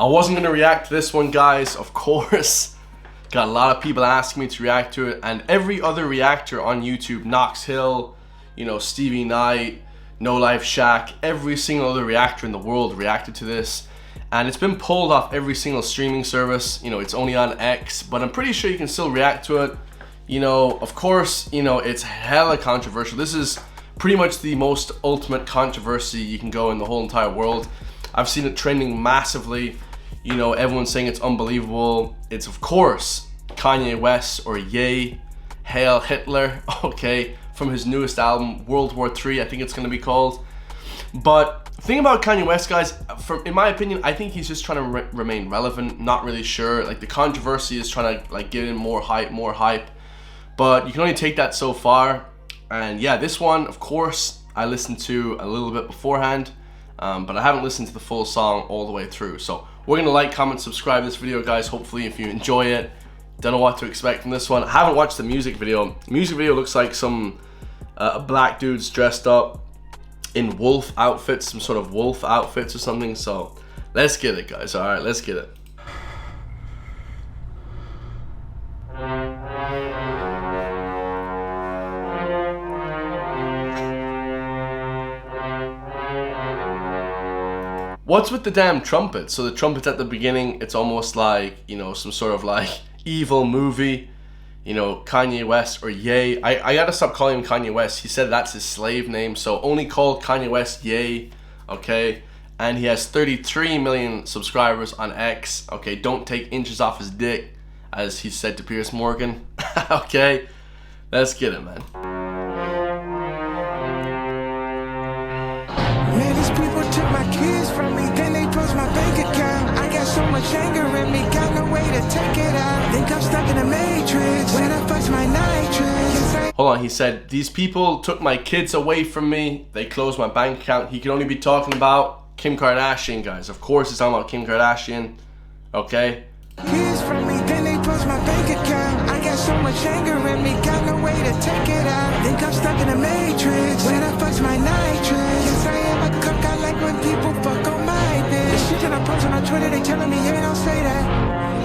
I wasn't going to react to this one, guys, of course. Got a lot of people asking me to react to it, and every other reactor on YouTube, Knox Hill, you know, Stevie Knight, No Life Shaq, every single other reactor in the world reacted to this, and it's been pulled off every single streaming service. You know, it's only on X, but I'm pretty sure you can still react to it. You know, of course, you know, it's hella controversial. This is pretty much the most ultimate controversy you can go in the whole entire world. I've seen it trending massively. You know, everyone's saying it's unbelievable. It's, of course, Kanye West, or Ye, Heil Hitler, okay, from his newest album, World War III, I think it's gonna be called. But the thing about Kanye West, guys, in my opinion, I think he's just trying to remain relevant. Not really sure. Like, the controversy is trying to, like, get in more hype. But you can only take that so far. And yeah, this one, of course, I listened to a little bit beforehand, but I haven't listened to the full song all the way through. So we're gonna like, comment, subscribe this video, guys. Hopefully, if you enjoy it. Don't know what to expect from this one. I haven't watched the music video. The music video looks like some black dudes dressed up in wolf outfits, some sort of wolf outfits or something. So let's get it, guys. All right, let's get it. What's with the damn trumpet? So the trumpet's at the beginning, it's almost like, you know, some sort of like evil movie. You know, Kanye West, or Ye. I gotta stop calling him Kanye West. He said that's his slave name, so only call Kanye West Ye, okay? And he has 33 million subscribers on X, okay? Don't take inches off his dick, as he said to Piers Morgan, okay? Let's get it, man. Man, these people took my kids from me, then they closed my bank account. I got so much anger in me, got no way to take it out. Think I'm stuck in a matrix, when I flex my nitrous. Hold on, he said, these people took my kids away from me, they closed my bank account. He can only be talking about Kim Kardashian, guys. Of course he's talking about Kim Kardashian, okay? Kids from me, then they closed my bank account. I got so much anger in me, got no way to take it out. Think I'm stuck in a matrix, when I flex my nitrous. Yes, I am a cook, I like when people fuck on my bitch. The shit that I'm posting on Twitter, they telling me, yeah, don't say that.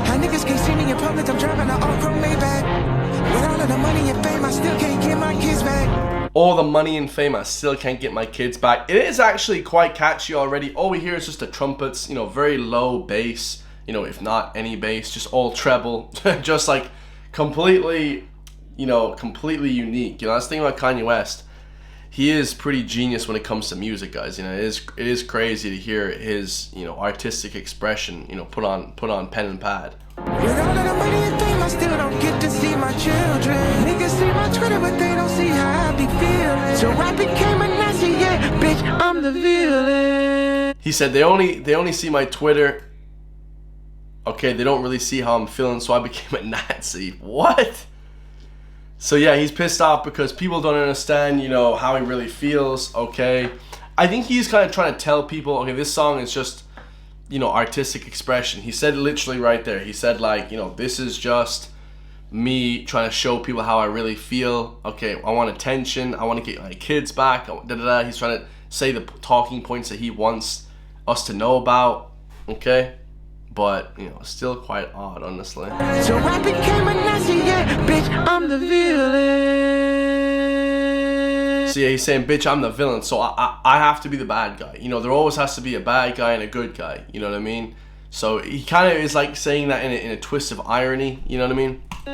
How niggas can't see me in public, I'm driving an all-chrome Maybach. With all of the money and fame, I still can't get my kids back. All the money and fame, I still can't get my kids back. It is actually quite catchy already. All we hear is just the trumpets, you know, very low bass, you know, if not any bass, just all treble, just like completely, you know, completely unique. You know, that's the thing about Kanye West. He is pretty genius when it comes to music, guys. You know, it is crazy to hear his, you know, artistic expression, you know, put on pen and pad. With all of the money and fame, I still don't get to see my children. Niggas see my Twitter, but they don't see how I be feeling. So I became a Nazi, yeah, bitch, I'm the villain. He said they only see my Twitter. Okay, they don't really see how I'm feeling, so I became a Nazi. What? So yeah, he's pissed off because people don't understand, you know, how he really feels, okay? I think he's kind of trying to tell people, okay, this song is just, you know, artistic expression. He said literally right there, he said like, you know, this is just me trying to show people how I really feel. Okay, I want attention, I want to get my kids back, He's trying to say the talking points that he wants us to know about, okay? But, you know, still quite odd, honestly. So I became a Nazi, yeah, bitch, I'm the villain. So yeah, he's saying, bitch, I'm the villain, so I have to be the bad guy. You know, there always has to be a bad guy and a good guy, you know what I mean? So he kind of is like saying that in a twist of irony, you know what I mean? They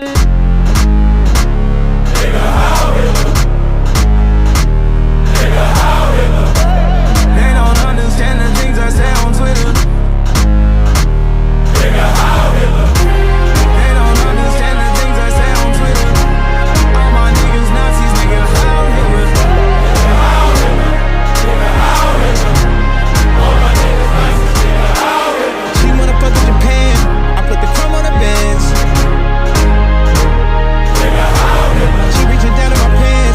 don't understand the things I say on Twitter. She reaching down in my pants.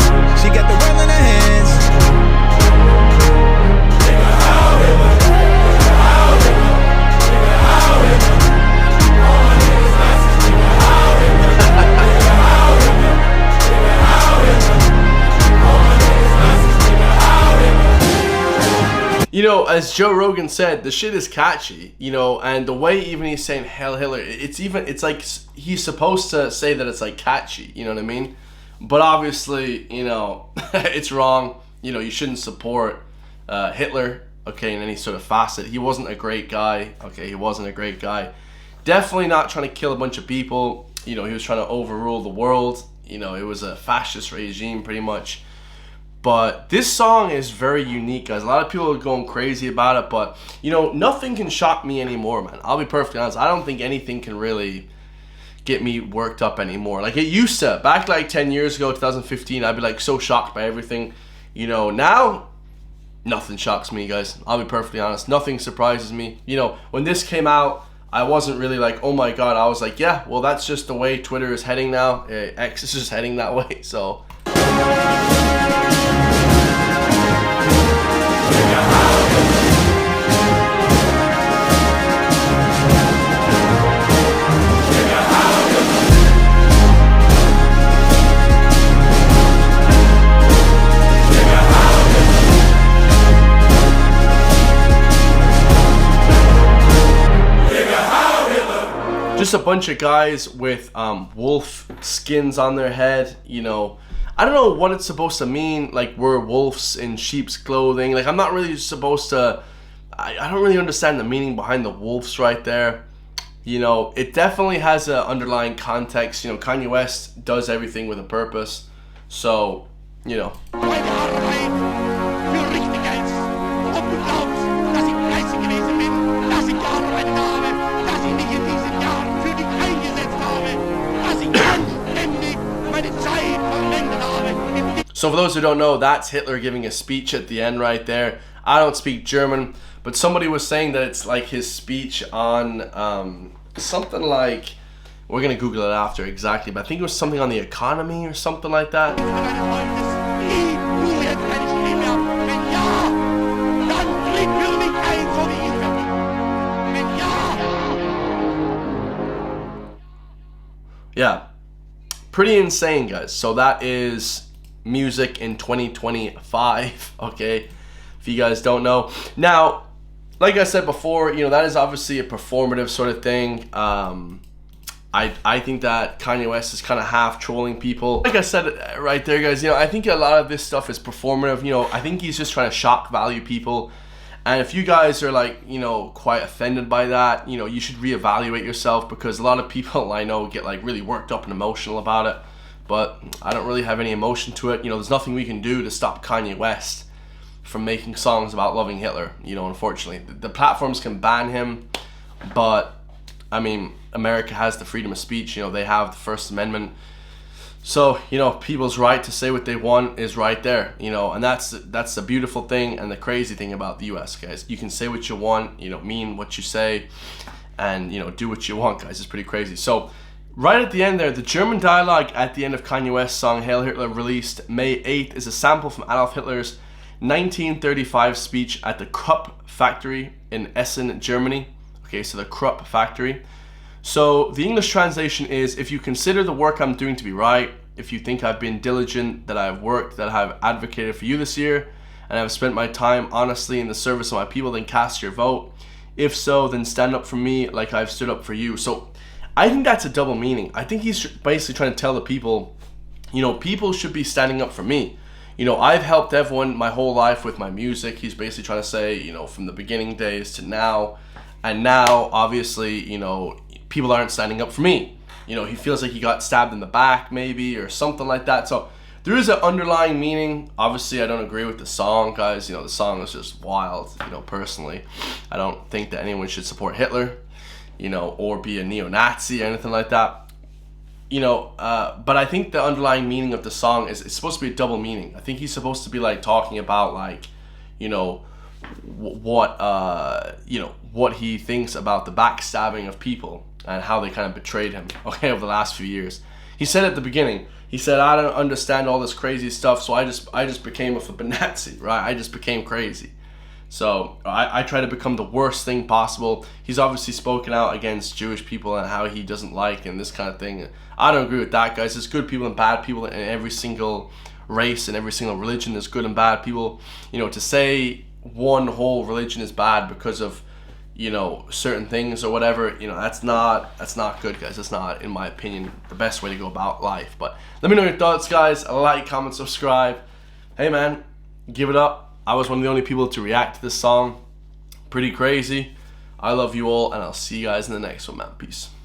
know, as Joe Rogan said, the shit is catchy, you know, and the way even he's saying Heil Hitler, it's like he's supposed to say that it's like catchy, you know what I mean? But obviously, you know, it's wrong. You know, you shouldn't support Hitler, okay, in any sort of facet. He wasn't a great guy, okay, he wasn't a great guy. Definitely not trying to kill a bunch of people. You know, he was trying to overrule the world. You know, it was a fascist regime pretty much. But this song is very unique, guys. A lot of people are going crazy about it, but, you know, nothing can shock me anymore, man. I'll be perfectly honest. I don't think anything can really get me worked up anymore. Like it used to. Back like 10 years ago, 2015, I'd be like so shocked by everything. You know, now, nothing shocks me, guys. I'll be perfectly honest. Nothing surprises me. You know, when this came out, I wasn't really like, oh my god. I was like, yeah, well, that's just the way Twitter is heading now. X is just heading that way, so... Just a bunch of guys with wolf skins on their head, you know. I don't know what it's supposed to mean, like we're wolves in sheep's clothing. Like I'm not really supposed to, I don't really understand the meaning behind the wolves right there. You know, it definitely has an underlying context. You know, Kanye West does everything with a purpose. So, you know. So for those who don't know, that's Hitler giving a speech at the end right there. I don't speak German, but somebody was saying that it's like his speech on something like, we're going to Google it after exactly, but I think it was something on the economy or something like that. Yeah, pretty insane, guys. So that is music in 2025, okay, if you guys don't know. Now, like I said before, you know, that is obviously a performative sort of thing. I think that Kanye West is kind of half trolling people. Like I said right there, guys, you know, I think a lot of this stuff is performative. You know, I think he's just trying to shock value people. And if you guys are like, you know, quite offended by that, you know, you should reevaluate yourself, because a lot of people I know get like really worked up and emotional about it. But I don't really have any emotion to it. You know, there's nothing we can do to stop Kanye West from making songs about loving Hitler, you know, unfortunately. The platforms can ban him, but, I mean, America has the freedom of speech, you know, they have the First Amendment. So, you know, people's right to say what they want is right there, you know, and that's the beautiful thing and the crazy thing about the US, guys. You can say what you want, you know, mean what you say, and, you know, do what you want, guys. It's pretty crazy. So, right at the end there, the German dialogue at the end of Kanye West's song Heil Hitler, released May 8th, is a sample from Adolf Hitler's 1935 speech at the Krupp factory in Essen, Germany. Okay, so the Krupp factory. So the English translation is, if you consider the work I'm doing to be right, if you think I've been diligent, that I've worked, that I've advocated for you this year, and I've spent my time honestly in the service of my people, then cast your vote. If so, then stand up for me like I've stood up for you. So I think that's a double meaning. I think he's basically trying to tell the people, you know, people should be standing up for me. You know, I've helped everyone my whole life with my music. He's basically trying to say, you know, from the beginning days to now. And now, obviously, you know, people aren't standing up for me. You know, he feels like he got stabbed in the back maybe or something like that. So there is an underlying meaning. Obviously, I don't agree with the song, guys. You know, the song is just wild, you know, personally. I don't think that anyone should support Hitler, you know, or be a neo-Nazi or anything like that. You know, but I think the underlying meaning of the song is, it's supposed to be a double meaning. I think he's supposed to be like talking about like, you know, what he thinks about the backstabbing of people and how they kind of betrayed him, okay, over the last few years. He said at the beginning, he said, I don't understand all this crazy stuff, so I just became a flippin' Nazi, right? I just became crazy. So I try to become the worst thing possible. He's obviously spoken out against Jewish people and how he doesn't like and this kind of thing. I don't agree with that, guys. There's good people and bad people in every single race and every single religion. There's good and bad people. You know, to say one whole religion is bad because of, you know, certain things or whatever, you know, that's not good, guys. That's not, in my opinion, the best way to go about life. But let me know your thoughts, guys. Like, comment, subscribe. Hey man, give it up. I was one of the only people to react to this song. Pretty crazy. I love you all, and I'll see you guys in the next one, man. Peace.